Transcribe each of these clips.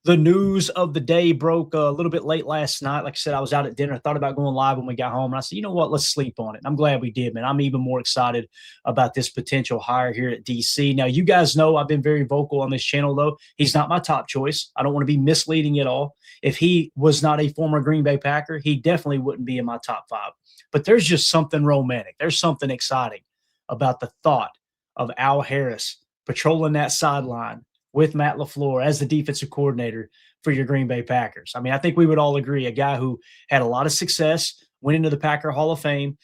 The news of the day broke a little bit late last night. Like I said, I was out at dinner. I thought about going live when we got home. And I said, you know what? Let's sleep on it. And I'm glad we did, man. I'm even more excited about this potential hire here at DC. Now, you guys know I've been very vocal on this channel, though. He's not my top choice. I don't want to be misleading at all. If he was not a former Green Bay Packer, he definitely wouldn't be in my top 5. But there's just something romantic. There's something exciting about the thought of Al Harris patrolling that sideline with Matt LaFleur as the defensive coordinator for your Green Bay Packers. I mean, I think we would all agree, a guy who had a lot of success, went into the Packer Hall of Fame,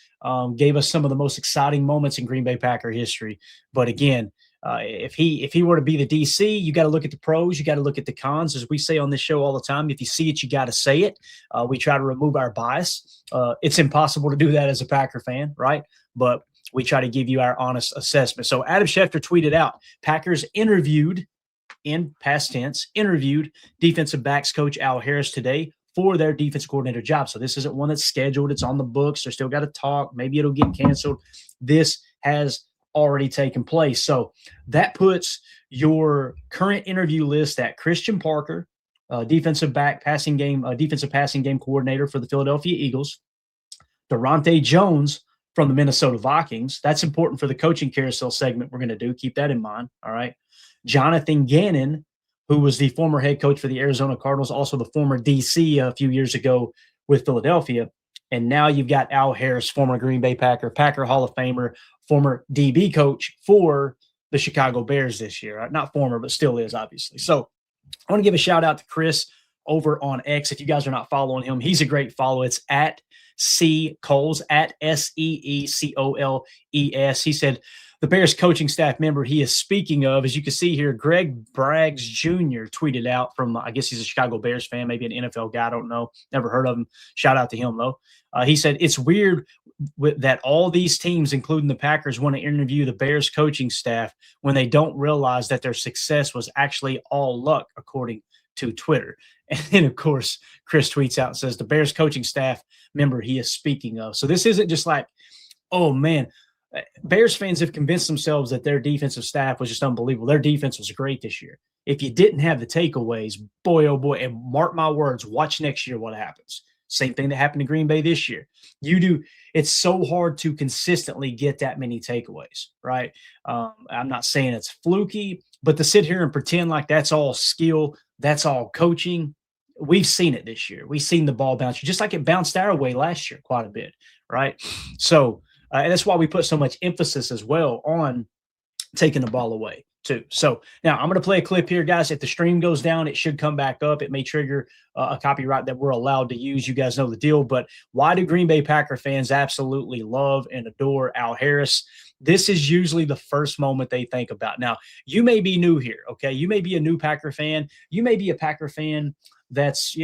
gave us some of the most exciting moments in Green Bay Packer history. But again, if he were to be the DC, you got to look at the pros, you got to look at the cons. As we say on this show all the time, if you see it, you got to say it. We try to remove our bias. It's impossible to do that as a Packer fan, right? But we try to give you our honest assessment. So Adam Schefter tweeted out, Packers interviewed, in past tense, interviewed defensive backs coach Al Harris today for their defense coordinator job. So this isn't one that's scheduled. It's on the books. They're still got to talk. Maybe it'll get canceled. This has already taken place. So that puts your current interview list at Christian Parker, defensive passing game coordinator for the Philadelphia Eagles, Durante Jones from the Minnesota Vikings. That's important for the coaching carousel segment we're going to do. Keep that in mind. All right. Jonathan Gannon, who was the former head coach for the Arizona Cardinals, also the former DC a few years ago with Philadelphia. And now you've got Al Harris, former Green Bay Packer Hall of Famer, former DB coach for the Chicago Bears this year. Not former, but still is, obviously. So I want to give a shout out to Chris over on X. If you guys are not following him, he's a great follow. It's at C Coles, at SEECOLES. He said, the Bears coaching staff member he is speaking of, as you can see here, Greg Braggs Jr. tweeted out from, I guess he's a Chicago Bears fan, maybe an NFL guy. I don't know. Never heard of him. Shout out to him, though. He said, it's weird that all these teams, including the Packers, want to interview the Bears coaching staff when they don't realize that their success was actually all luck, according to Twitter. And then, of course, Chris tweets out and says, the Bears coaching staff member he is speaking of. So this isn't just like, oh, man, Bears fans have convinced themselves that their defensive staff was just unbelievable. Their defense was great this year. If you didn't have the takeaways, boy, oh boy, and mark my words, watch next year what happens. Same thing that happened to Green Bay this year. It's so hard to consistently get that many takeaways, right? I'm not saying it's fluky, but to sit here and pretend like that's all skill, that's all coaching, we've seen it this year. We've seen the ball bounce, just like it bounced our way last year quite a bit, right? So, and that's why we put so much emphasis as well on taking the ball away too. So now I'm going to play a clip here, guys. If the stream goes down, it should come back up. It may trigger a copyright that we're allowed to use. You guys know the deal. But why do Green Bay Packer fans absolutely love and adore Al Harris? This is usually the first moment they think about. Now, you may be new here, okay? You may be a new Packer fan. You may be a Packer fan that's,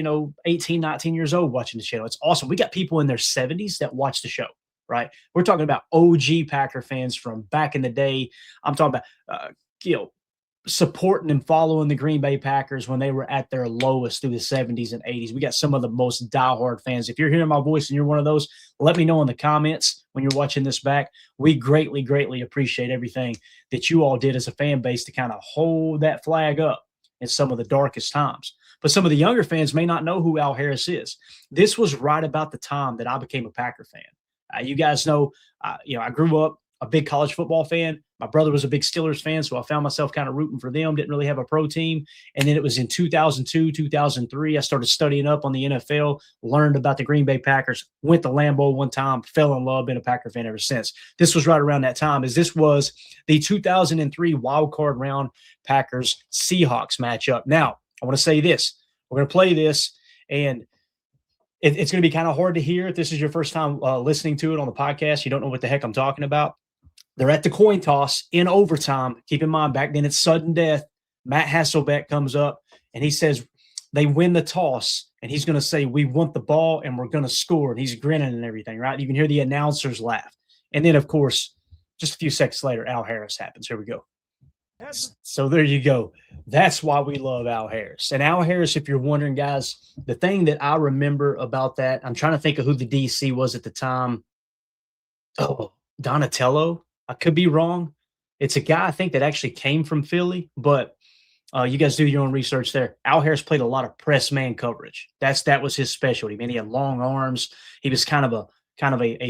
18, 19 years old watching the channel. It's awesome. We got people in their 70s that watch the show. Right. We're talking about OG Packer fans from back in the day. I'm talking about, supporting and following the Green Bay Packers when they were at their lowest through the 70s and 80s. We got some of the most diehard fans. If you're hearing my voice and you're one of those, let me know in the comments when you're watching this back. We greatly, greatly appreciate everything that you all did as a fan base to kind of hold that flag up in some of the darkest times. But some of the younger fans may not know who Al Harris is. This was right about the time that I became a Packer fan. You guys know, I grew up a big college football fan. My brother was a big Steelers fan, so I found myself kind of rooting for them. Didn't really have a pro team. And then it was in 2002, 2003, I started studying up on the NFL, learned about the Green Bay Packers, went to Lambeau one time, fell in love, been a Packer fan ever since. This was right around that time, as this was the 2003 wild card round Packers-Seahawks matchup. Now, I want to say this. We're going to play this, and it's going to be kind of hard to hear if this is your first time listening to it on the podcast. You don't know what the heck I'm talking about. They're at the coin toss in overtime. Keep in mind, back then it's sudden death. Matt Hasselbeck comes up, and he says they win the toss, and he's going to say, we want the ball, and we're going to score. And he's grinning and everything, right? You can hear the announcers laugh. And then, of course, just a few seconds later, Al Harris happens. Here we go. So there you go. That's why we love Al Harris. And Al Harris, if you're wondering, guys, the thing that I remember about that, I'm trying to think of who the DC was at the time. Oh, Donatello. I could be wrong. It's a guy I think that actually came from Philly, but You guys do your own research there. Al Harris played a lot of press man coverage. That was his specialty. Man, he had long arms. He was kind of a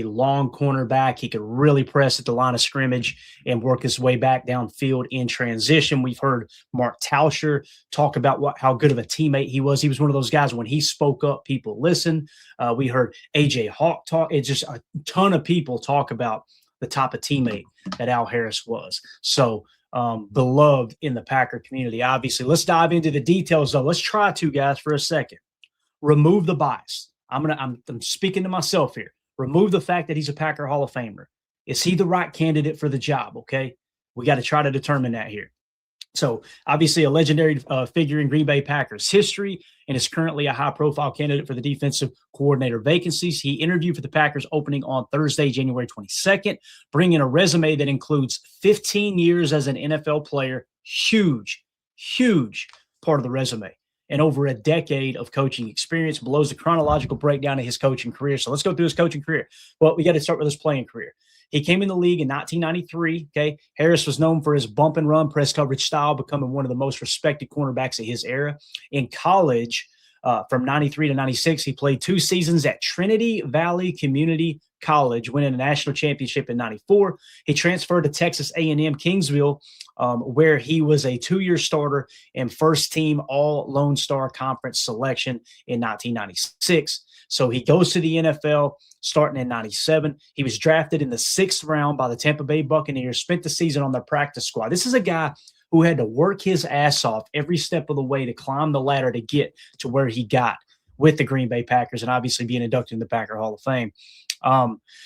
long cornerback. He could really press at the line of scrimmage and work his way back downfield in transition. We've heard Mark Tauscher talk about how good of a teammate he was. He was one of those guys, when he spoke up, people listened. We heard AJ Hawk talk. It's just a ton of people talk about the type of teammate that Al Harris was. So beloved in the Packer community, obviously. Let's dive into the details, though. Let's try to, guys, for a second. Remove the bias. I'm speaking to myself here. Remove the fact that he's a Packer Hall of Famer. Is he the right candidate for the job? Okay, we got to try to determine that here. So obviously a legendary figure in Green Bay Packers history, and is currently a high-profile candidate for the defensive coordinator vacancies. He interviewed for the Packers opening on Thursday, January 22nd, bringing a resume that includes 15 years as an NFL player, huge part of the resume, and over a decade of coaching experience. Below is the chronological breakdown of his coaching career. So let's go through his coaching career. Well, we got to start with his playing career. He came in the league in 1993. Okay, Harris was known for his bump and run press coverage style, becoming one of the most respected cornerbacks of his era. In college, from 93 to 96, he played 2 seasons at Trinity Valley Community College, winning a national championship in 94. He transferred to Texas A&M Kingsville, where he was a 2-year starter and first-team All-Lone Star Conference selection in 1996. So he goes to the NFL starting in 97. He was drafted in the 6th round by the Tampa Bay Buccaneers, spent the season on their practice squad. This is a guy who had to work his ass off every step of the way to climb the ladder to get to where he got with the Green Bay Packers, and obviously being inducted in the Packer Hall of Fame.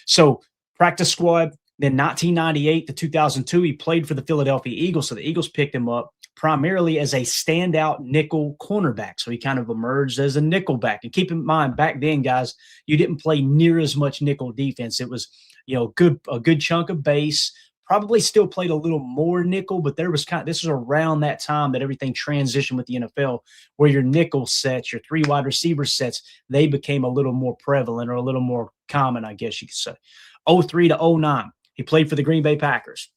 So practice squad. Then 1998 to 2002, he played for the Philadelphia Eagles. So the Eagles picked him up primarily as a standout nickel cornerback. So he kind of emerged as a nickel back. And keep in mind, back then, guys, you didn't play near as much nickel defense. It was, a good chunk of base. Probably still played a little more nickel, but this was around that time that everything transitioned with the NFL, where your nickel sets, your 3 wide receiver sets, they became a little more prevalent, or a little more common, I guess you could say. 03 to 09. He played for the Green Bay Packers.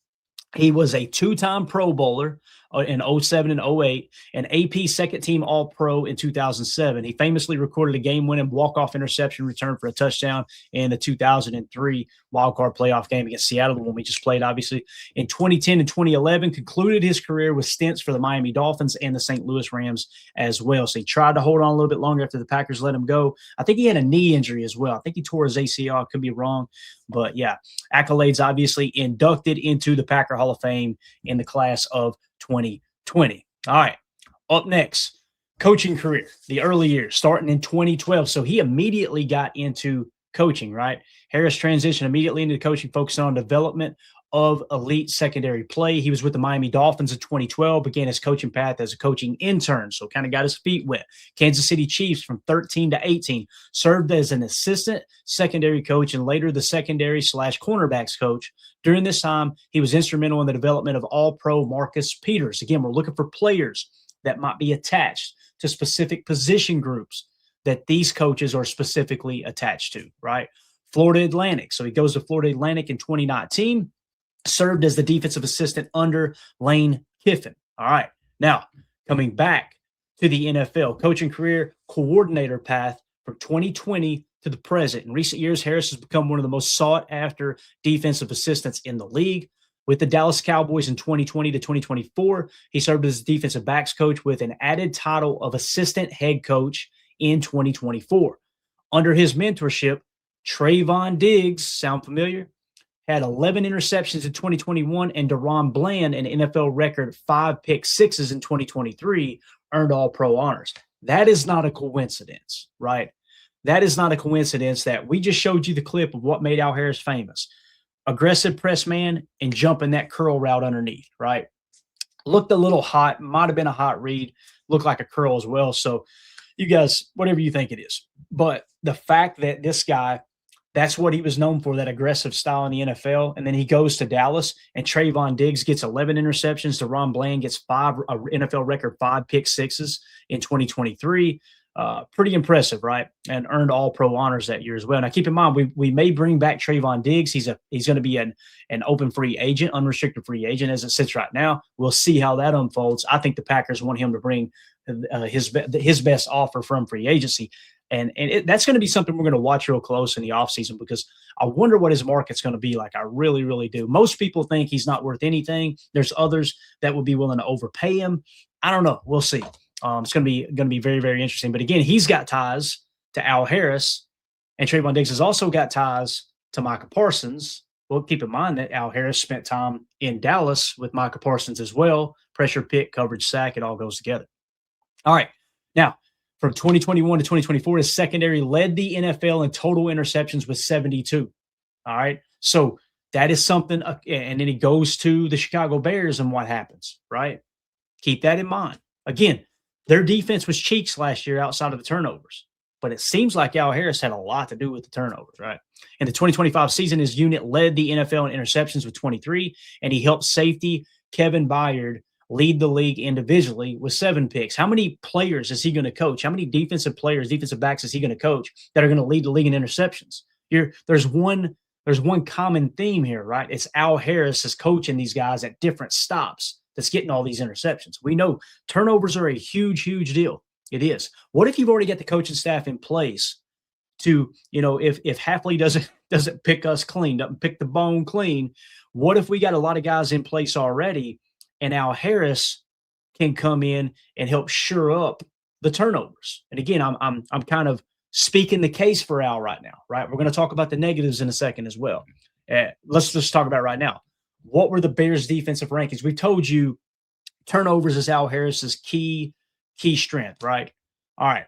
He was a 2-time Pro Bowler in 07 and 08, an AP second-team All-Pro in 2007. He famously recorded a game-winning walk-off interception return for a touchdown in the 2003 wildcard playoff game against Seattle, the one we just played, obviously. In 2010 and 2011, concluded his career with stints for the Miami Dolphins and the St. Louis Rams as well. So he tried to hold on a little bit longer after the Packers let him go. I think he had a knee injury as well. I think he tore his ACL. I could be wrong. But, yeah, accolades obviously inducted into the Packer Hall of Fame in the class of 2020. All right, up next, coaching career, the early years, starting in 2012. So he immediately got into coaching, right? Harris transitioned immediately into coaching, focusing on development of elite secondary play. He was with the Miami Dolphins in 2012, began his coaching path as a coaching intern, so kind of got his feet wet. Kansas City Chiefs from 13 to 18, served as an assistant secondary coach and later the secondary/cornerbacks coach. During this time, he was instrumental in the development of All-Pro Marcus Peters. Again, we're looking for players that might be attached to specific position groups that these coaches are specifically attached to, right? Florida Atlantic. So he goes to Florida Atlantic in 2019. Served as the defensive assistant under Lane Kiffin. All right. Now, coming back to the NFL, coaching career, coordinator path from 2020 to the present. In recent years, Harris has become one of the most sought-after defensive assistants in the league. With the Dallas Cowboys in 2020 to 2024, he served as defensive backs coach with an added title of assistant head coach in 2024. Under his mentorship, Trayvon Diggs, sound familiar? Had 11 interceptions in 2021, and Deron Bland, an NFL record 5 pick sixes in 2023, earned All-Pro honors. That is not a coincidence, right? That is not a coincidence that we just showed you the clip of what made Al Harris famous. Aggressive press man and jumping that curl route underneath, right? Looked a little hot, might have been a hot read, looked like a curl as well. So you guys, whatever you think it is. But the fact that this guy, that's what he was known for, that aggressive style in the NFL. And then he goes to Dallas, and Trayvon Diggs gets 11 interceptions. Deron Bland gets NFL record 5 pick sixes in 2023. Pretty impressive, right? And earned All-Pro honors that year as well. Now, keep in mind, we may bring back Trayvon Diggs. He's going to be an open free agent, unrestricted free agent as it sits right now. We'll see how that unfolds. I think the Packers want him to bring his best offer from free agency. And that's going to be something we're going to watch real close in the offseason, because I wonder what his market's going to be like. I really, really do. Most people think he's not worth anything. There's others that would be willing to overpay him. I don't know. We'll see. It's going to be very, very interesting. But again, he's got ties to Al Harris, and Trayvon Diggs has also got ties to Micah Parsons. Well, keep in mind that Al Harris spent time in Dallas with Micah Parsons as well. Pressure pick, coverage sack, it all goes together. All right. Now, from 2021 to 2024, his secondary led the NFL in total interceptions with 72. All right. So that is something. And then he goes to the Chicago Bears, and what happens, right? Keep that in mind. Again, their defense was cheeks last year outside of the turnovers, but it seems like Al Harris had a lot to do with the turnovers, right? In the 2025 season, his unit led the NFL in interceptions with 23, and he helped safety Kevin Byard lead the league individually with 7 picks. How many players is he going to coach? How many defensive players, defensive backs is he going to coach that are going to lead the league in interceptions? There's one common theme here, right? It's Al Harris is coaching these guys at different stops that's getting all these interceptions. We know turnovers are a huge, huge deal. It is. What if you've already got the coaching staff in place to, if Hafley doesn't pick us clean, doesn't pick the bone clean, what if we got a lot of guys in place already, and Al Harris can come in and help shore up the turnovers? And again, I'm kind of speaking the case for Al right now, right? We're going to talk about the negatives in a second as well. Let's just talk about it right now. What were the Bears' defensive rankings? We told you turnovers is Al Harris's key strength, right? All right.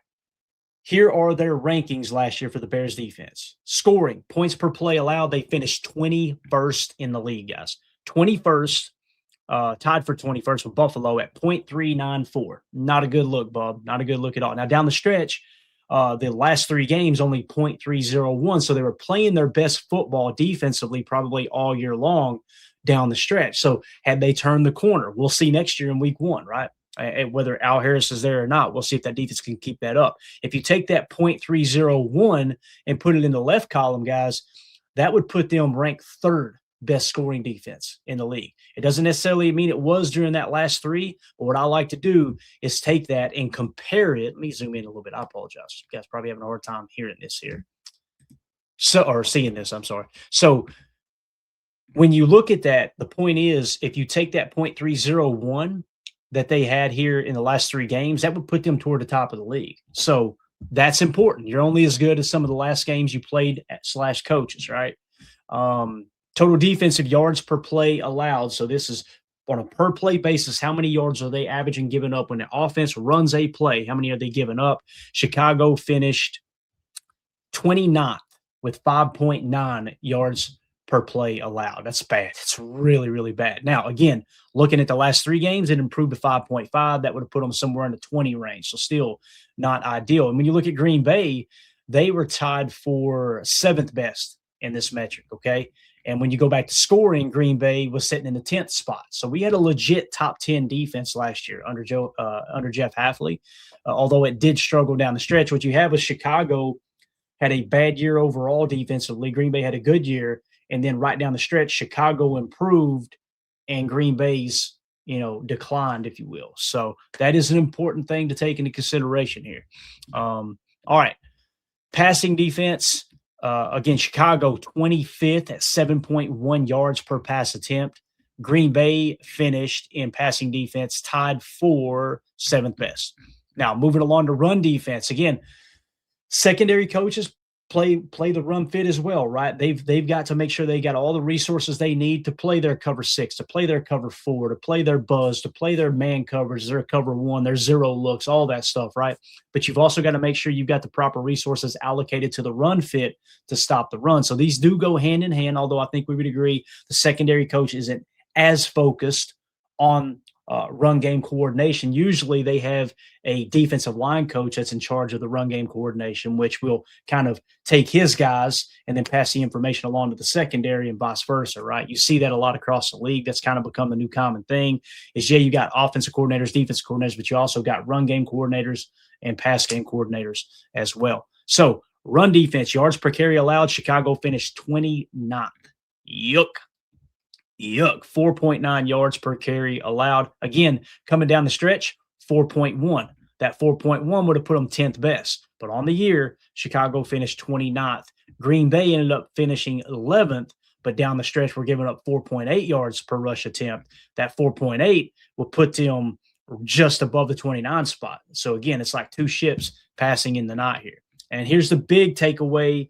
Here are their rankings last year for the Bears defense. Scoring, points per play allowed, they finished 21st in the league, guys. 21st, tied for 21st with Buffalo at .394. Not a good look, Bob. Not a good look at all. Now, down the stretch, the last 3 games, only .301. So they were playing their best football defensively probably all year long down the stretch. So had they turned the corner? We'll see next year in week 1, right? Whether Al Harris is there or not, we'll see if that defense can keep that up. If you take that .301 and put it in the left column, guys, that would put them ranked 3rd best scoring defense in the league. It doesn't necessarily mean it was during that last 3, but what I like to do is take that and compare it. Let me zoom in a little bit. I apologize. You guys probably having a hard time hearing this here. Or seeing this, I'm sorry. So when you look at that, the point is, if you take that .301 that they had here in the last 3 games, that would put them toward the top of the league. So that's important. You're only as good as some of the last games you played / coaches, right? Total defensive yards per play allowed. So this is on a per play basis. How many yards are they averaging giving up when the offense runs a play? How many are they giving up? Chicago finished 29th with 5.9 yards per play allowed. That's bad. It's really, really bad. Now, again, looking at the last 3 games, it improved to 5.5. That would have put them somewhere in the 20 range. So still not ideal. And when you look at Green Bay, they were tied for 7th best in this metric, okay? And when you go back to scoring, Green Bay was sitting in the 10th spot. So we had a legit top 10 defense last year under Jeff Hafley, although it did struggle down the stretch. What you have was Chicago had a bad year overall defensively. Green Bay had a good year. And then right down the stretch, Chicago improved and Green Bay's, declined, if you will. So that is an important thing to take into consideration here. All right. Passing defense. Again, Chicago 25th at 7.1 yards per pass attempt. Green Bay finished in passing defense tied for 7th best. Now, moving along to run defense. Again, secondary coaches play the run fit as well, right? They've got to make sure they got all the resources they need to play their cover 6, to play their cover 4, to play their buzz, to play their man coverage, their cover 1, their zero looks, all that stuff, right? But you've also got to make sure you've got the proper resources allocated to the run fit to stop the run. So these do go hand in hand, although I think we would agree the secondary coach isn't as focused on run game coordination. Usually they have a defensive line coach that's in charge of the run game coordination, which will kind of take his guys and then pass the information along to the secondary and vice versa, right? You see that a lot across the league. That's kind of become the new common thing is, you got offensive coordinators, defensive coordinators, but you also got run game coordinators and pass game coordinators as well. So run defense, yards per carry allowed, Chicago finished 29th. Yuck. 4.9 yards per carry allowed. Again, coming down the stretch, 4.1. That 4.1 would have put them 10th best. But on the year, Chicago finished 29th. Green Bay ended up finishing 11th, but down the stretch, we're giving up 4.8 yards per rush attempt. That 4.8 will put them just above the 29 spot. So again, it's like two ships passing in the night here. And here's the big takeaway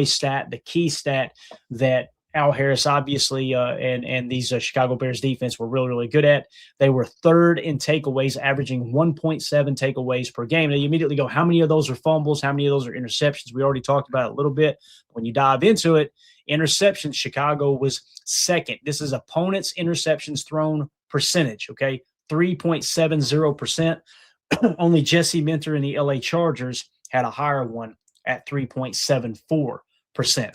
stat, the key stat that Al Harris, obviously, and these Chicago Bears defense were really, really good at. They were third in takeaways, averaging 1.7 takeaways per game. Now, you immediately go, how many of those are fumbles? How many of those are interceptions? We already talked about it a little bit. When you dive into it, interceptions, Chicago was second. This is opponents' interceptions thrown percentage, okay? 3.70%. Only Jesse Minter and the LA Chargers had a higher one at 3.74%.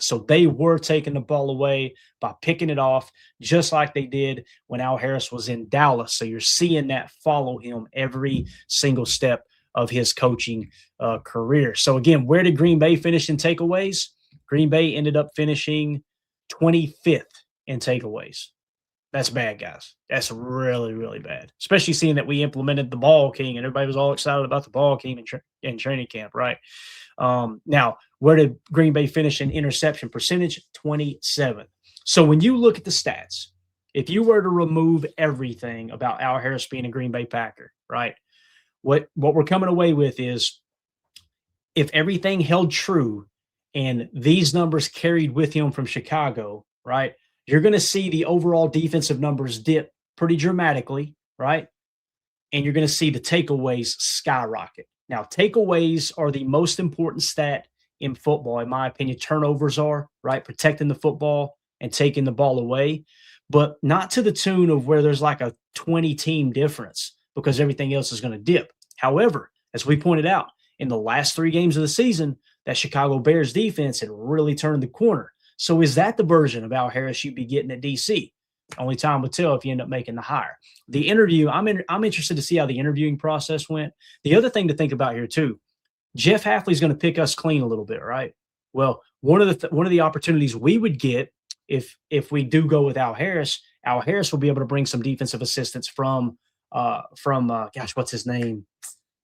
So they were taking the ball away by picking it off, just like they did when Al Harris was in Dallas. So you're seeing that follow him every single step of his coaching career. So again, where did Green Bay finish in takeaways? Green Bay ended up finishing 25th in takeaways. That's bad, guys. That's really, really bad, especially seeing that we implemented the ball king and everybody was all excited about the ball king in training camp, right? Now, where did Green Bay finish in interception percentage? 27th. So when you look at the stats, if you were to remove everything about Al Harris being a Green Bay Packer, right, what we're coming away with is, if everything held true and these numbers carried with him from Chicago, right, you're going to see the overall defensive numbers dip pretty dramatically, right? And you're going to see the takeaways skyrocket. Now, takeaways are the most important stat in football, in my opinion. Turnovers are, right? Protecting the football and taking the ball away, but not to the tune of where there's like a 20-team difference, because everything else is going to dip. However, as we pointed out, in the last 3 games of the season, that Chicago Bears defense had really turned the corner. So is that the version of Al Harris you'd be getting at DC? Only time will tell if you end up making the hire. The interview, I'm interested to see how the interviewing process went. The other thing to think about here too, Jeff Hafley is going to pick us clean a little bit, right? Well, one of the opportunities we would get if we do go with Al Harris will be able to bring some defensive assistance from what's his name?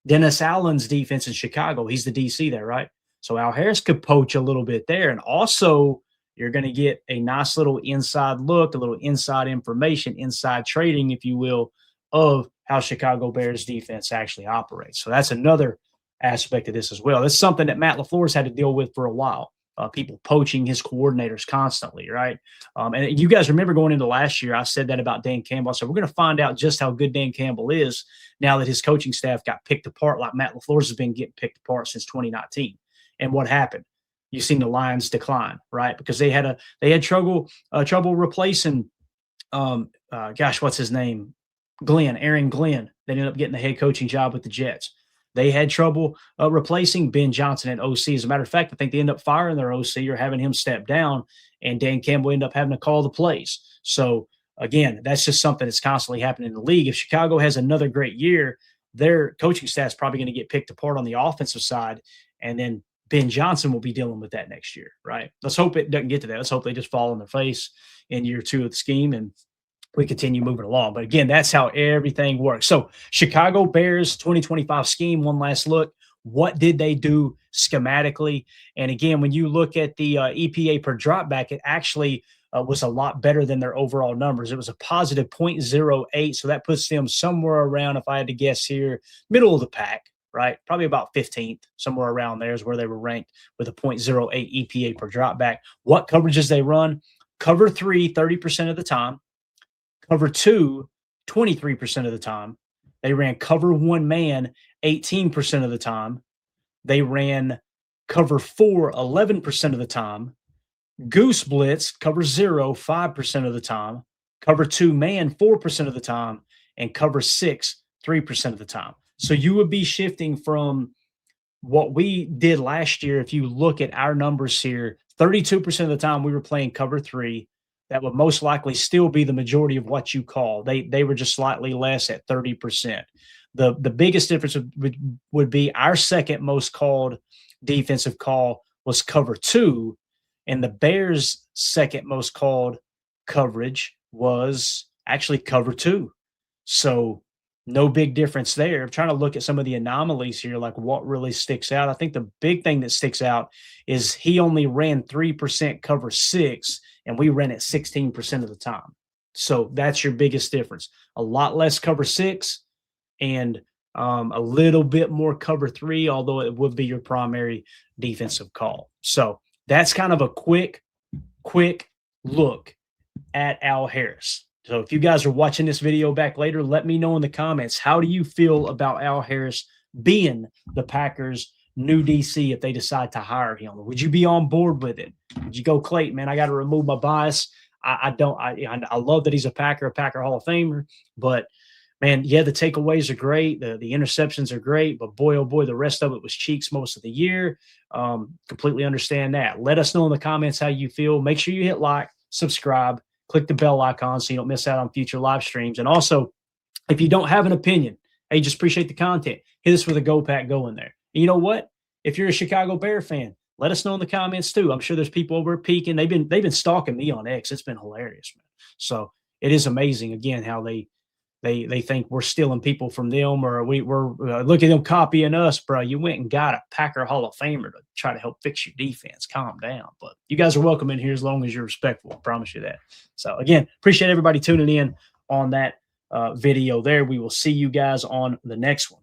Dennis Allen's defense in Chicago. He's the DC there, right? So Al Harris could poach a little bit there, and also you're going to get a nice little inside look, a little inside information, inside trading, if you will, of how Chicago Bears defense actually operates. So that's another aspect of this as well. That's something that Matt LaFleur's had to deal with for a while. People poaching his coordinators constantly, right? And you guys remember going into last year, I said that about Dan Campbell. So we're going to find out just how good Dan Campbell is now that his coaching staff got picked apart, like Matt LaFleur's has been getting picked apart since 2019. And what happened? You've seen the Lions decline, right? Because they had trouble replacing, what's his name? Aaron Glenn. They ended up getting the head coaching job with the Jets. They had trouble replacing Ben Johnson at OC. As a matter of fact, I think they end up firing their OC or having him step down, and Dan Campbell ended up having to call the plays. So again, that's just something that's constantly happening in the league. If Chicago has another great year, their coaching staff is probably going to get picked apart on the offensive side, and then Ben Johnson will be dealing with that next year, right? Let's hope it doesn't get to that. Let's hope they just fall on their face in year 2 of the scheme and we continue moving along. But again, that's how everything works. So Chicago Bears 2025 scheme, one last look. What did they do schematically? And again, when you look at the EPA per dropback, it actually was a lot better than their overall numbers. It was a positive 0.08. So that puts them somewhere around, if I had to guess here, middle of the pack. Right? Probably about 15th, somewhere around there is where they were ranked with a 0.08 EPA per dropback. What coverages they run? Cover 3, 30% of the time. Cover 2, 23% of the time. They ran cover 1 man 18% of the time. They ran cover 4, 11% of the time. Goose blitz, cover 0, 5% of the time. Cover 2 man 4% of the time. and cover 6 3% of the time. So you would be shifting from what we did last year. If you look at our numbers here, 32% of the time we were playing cover 3. That would most likely still be the majority of what you call. They were just slightly less at 30%. The biggest difference would be our second most called defensive call was cover 2, and the Bears' second most called coverage was actually cover 2. So no big difference there. I'm trying to look at some of the anomalies here, like what really sticks out. I think the big thing that sticks out is he only ran 3% cover 6, and we ran it 16% of the time. So that's your biggest difference. A lot less cover 6 and a little bit more cover 3, although it would be your primary defensive call. So that's kind of a quick look at Al Harris. So if you guys are watching this video back later, let me know in the comments, how do you feel about Al Harris being the Packers' new DC if they decide to hire him? Would you be on board with it? Would you go, Clayton, man, I got to remove my bias. I love that he's a Packer Hall of Famer, but man, yeah, the takeaways are great. The interceptions are great, but boy, oh boy, the rest of it was cheeks most of the year. Completely understand that. Let us know in the comments how you feel. Make sure you hit like, subscribe, click the bell icon so you don't miss out on future live streams. And also, if you don't have an opinion, hey, just appreciate the content, hit us with a Go Pack Go in there. And you know what? If you're a Chicago Bear fan, let us know in the comments too. I'm sure there's people over at Pekin. They've been stalking me on X. It's been hilarious, man. So it is amazing, again, how they think we're stealing people from them, or we're look at them copying us, bro. You went and got a Packer Hall of Famer to try to help fix your defense. Calm down. But you guys are welcome in here as long as you're respectful. I promise you that. So again, appreciate everybody tuning in on that video there. We will see you guys on the next one.